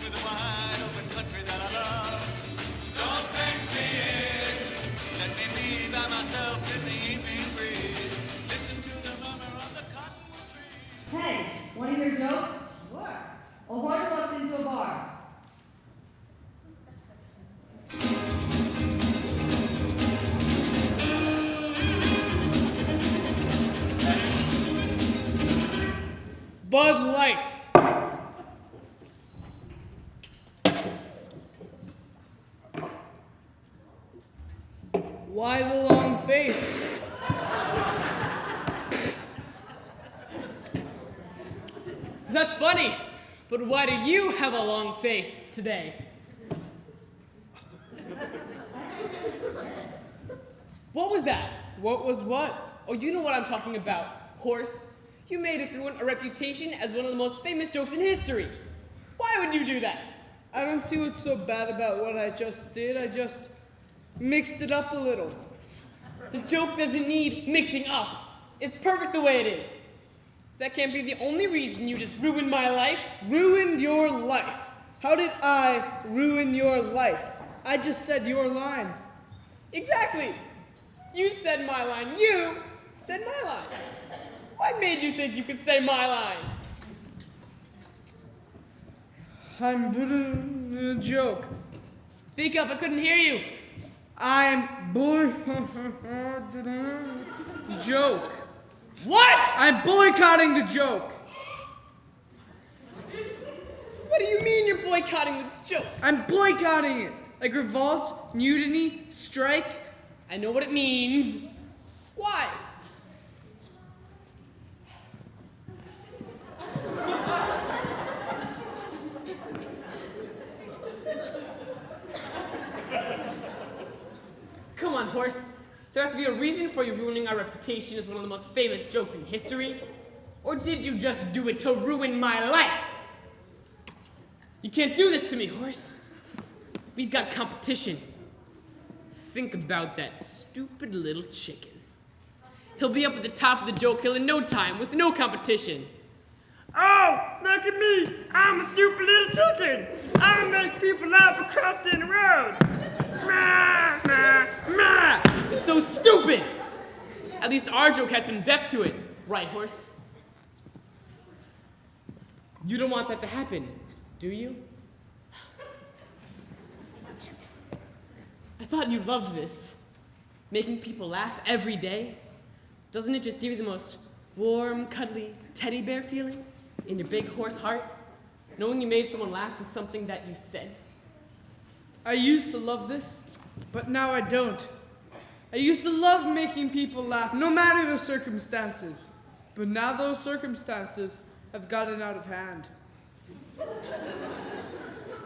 with the wide open country that I love. Don't fence me in. Let me be by myself in the evening breeze. Listen to the murmur of the cottonwood trees. Hey, want to hear a joke? What? A horse walks into a bar. Bud Light. Why the long face? That's funny, but why do you have a long face today? What was that? What was what? Oh, you know what I'm talking about, horse. You made us ruin a reputation as one of the most famous jokes in history. Why would you do that? I don't see what's so bad about what I just did. I just mixed it up a little. The joke doesn't need mixing up. It's perfect the way it is. That can't be the only reason you just ruined my life. Ruined your life? How did I ruin your life? I just said your line. Exactly. You said my line. You said my line. What made you think you could say my line? I'm doing a joke. Speak up, I couldn't hear you. I'm joke. What? I'm boycotting the joke. What do you mean you're boycotting the joke? I'm boycotting it. Like revolt, mutiny, strike. I know what it means. Why? Come on, horse. There has to be a reason for you ruining our reputation as one of the most famous jokes in history. Or did you just do it to ruin my life? You can't do this to me, horse. We've got competition. Think about that stupid little chicken. He'll be up at the top of the joke hill in no time with no competition. Oh, look at me. I'm a stupid little chicken. I make people laugh for crossing the road. Ma, ma, ma. So stupid! At least our joke has some depth to it, right, horse? You don't want that to happen, do you? I thought you loved this. Making people laugh every day. Doesn't it just give you the most warm, cuddly teddy bear feeling in your big horse heart? Knowing you made someone laugh with something that you said? I used to love this, but now I don't. I used to love making people laugh, no matter the circumstances. But now those circumstances have gotten out of hand.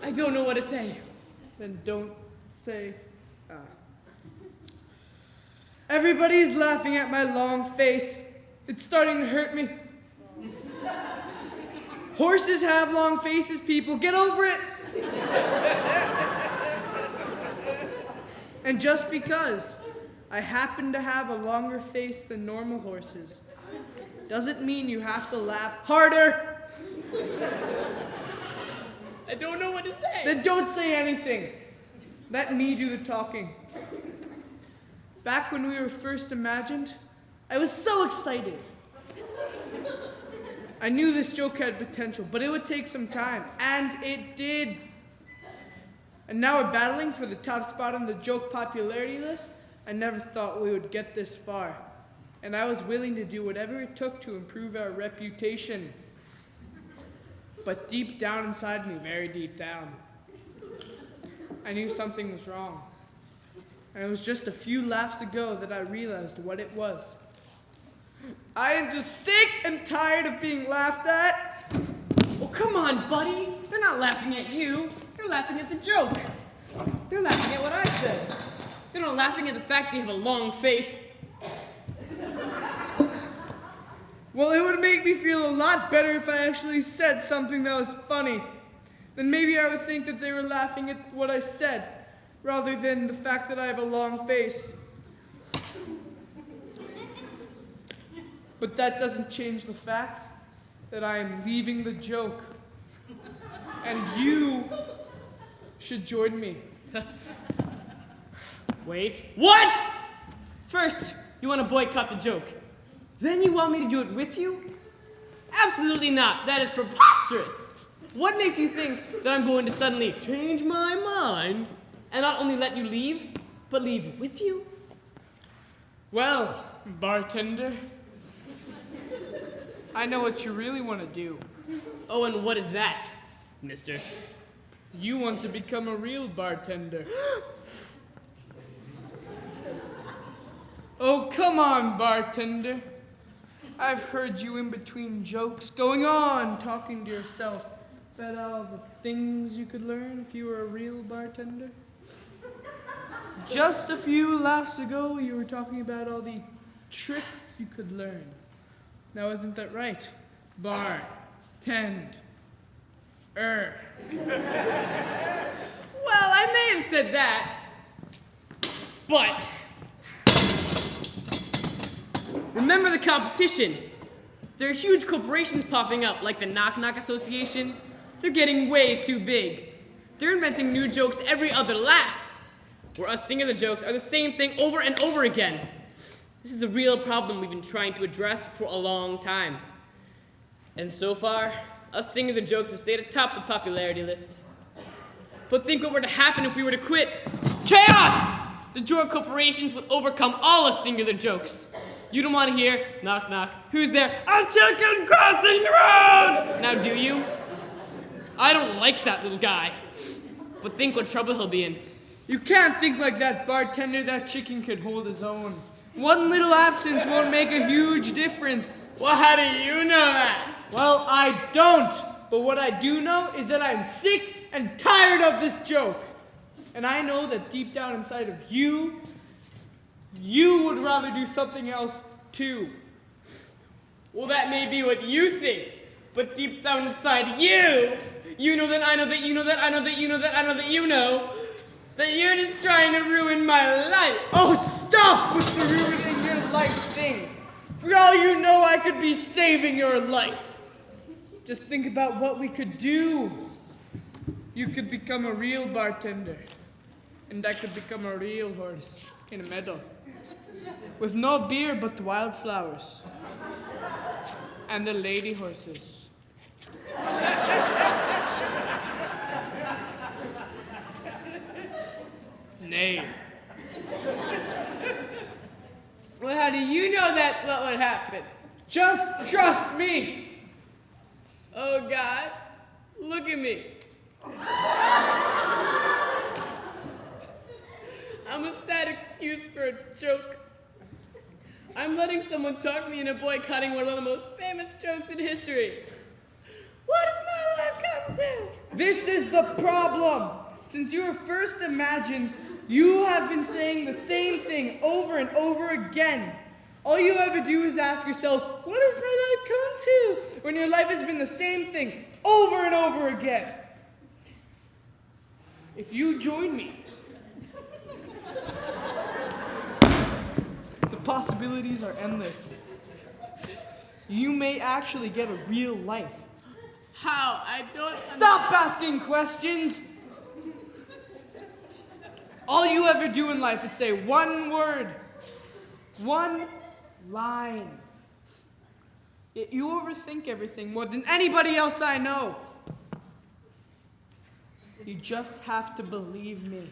I don't know what to say. Then don't say, Everybody's laughing at my long face. It's starting to hurt me. Horses have long faces, people. Get over it. And just because I happen to have a longer face than normal horses doesn't mean you have to laugh harder. I don't know what to say. Then don't say anything. Let me do the talking. Back when we were first imagined, I was so excited. I knew this joke had potential, but it would take some time, and it did. And now we're battling for the top spot on the joke popularity list. I never thought we would get this far. And I was willing to do whatever it took to improve our reputation. But deep down inside me, very deep down, I knew something was wrong. And it was just a few laughs ago that I realized what it was. I am just sick and tired of being laughed at. Oh, come on, buddy. They're not laughing at you. They're laughing at the joke. They're laughing at what I said. They're not laughing at the fact they have a long face. Well, it would make me feel a lot better if I actually said something that was funny. Then maybe I would think that they were laughing at what I said, rather than the fact that I have a long face. But that doesn't change the fact that I am leaving the joke. And you should join me. Wait, what? First, you want to boycott the joke. Then you want me to do it with you? Absolutely not. That is preposterous. What makes you think that I'm going to suddenly change my mind and not only let you leave, but leave with you? Well, bartender, I know what you really want to do. Oh, and what is that, mister? You want to become a real bartender. Oh, come on, bartender. I've heard you in between jokes going on, talking to yourself about all the things you could learn if you were a real bartender. Just a few laughs ago, you were talking about all the tricks you could learn. Now, isn't that right? Bartend. Well, I may have said that, but remember the competition. There are huge corporations popping up, like the Knock Knock Association. They're getting way too big. They're inventing new jokes every other laugh, where us singing the jokes are the same thing over and over again. This is a real problem we've been trying to address for a long time. And so far, us singing the jokes have stayed atop the popularity list. But think what were to happen if we were to quit. Chaos! The joke corporations would overcome all us singular jokes. You don't want to hear, knock knock, who's there? A chicken crossing the road! Now do you? I don't like that little guy. But think what trouble he'll be in. You can't think like that, bartender. That chicken could hold his own. One little absence won't make a huge difference. Well, how do you know that? Well, I don't. But what I do know is that I'm sick and tired of this joke. And I know that deep down inside of you, you would rather do something else too. Well, that may be what you think. But deep down inside you know that I know that you know that I know that you know that I know that you know that you're just trying to ruin my life. Oh, stop with the ruining your life thing. For all you know, I could be saving your life. Just think about what we could do. You could become a real bartender, and I could become a real horse in a meadow, with no beer but the wildflowers and the lady horses. Nay. Well, how do you know that's what would happen? Just trust me. Oh, God, look at me. I'm a sad excuse for a joke. I'm letting someone talk me into boycotting one of the most famous jokes in history. What has my life come to? This is the problem. Since you were first imagined, you have been saying the same thing over and over again. All you ever do is ask yourself, what has my life come to? When your life has been the same thing over and over again. If you join me, the possibilities are endless. You may actually get a real life. How? I don't... Stop asking questions! All you ever do in life is say one word, one line. Yet you overthink everything more than anybody else I know. You just have to believe me.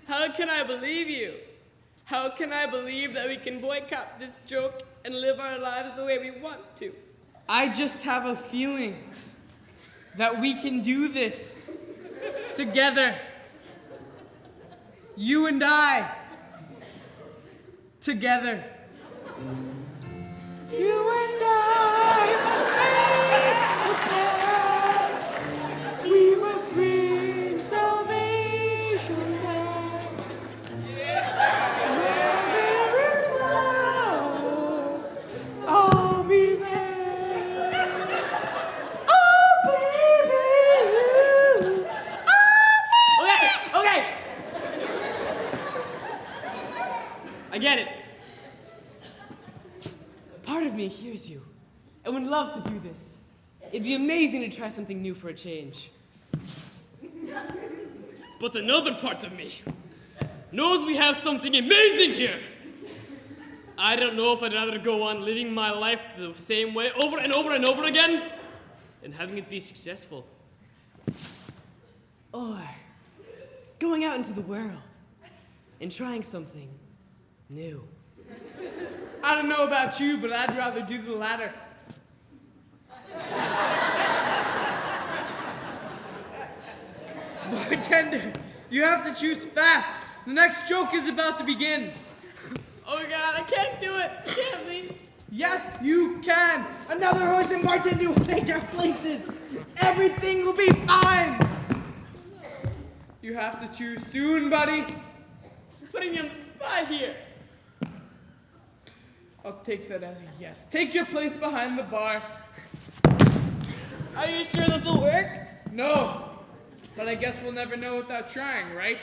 How can I believe you? How can I believe that we can boycott this joke and live our lives the way we want to? I just have a feeling that we can do this together. You and I. Together. You and I must make a plan. We must bring salvation back. Where there is love, I'll be there. Oh, baby. Okay! I get it. Part of me hears you and would love to do this. It'd be amazing to try something new for a change. But another part of me knows we have something amazing here. I don't know if I'd rather go on living my life the same way over and over and over again and having it be successful. Or going out into the world and trying something new. I don't know about you, but I'd rather do the latter. Bartender, you have to choose fast. The next joke is about to begin. Oh God, I can't do it. I can't leave. Yes, you can. Another horse and bartender will take our places. Everything will be fine. You have to choose soon, buddy. You're putting me on the spot here. I'll take that as a yes. Take your place behind the bar. Are you sure this will work? No, but I guess we'll never know without trying, right?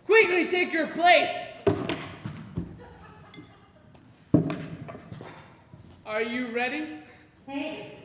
Quickly take your place. Are you ready? Hey,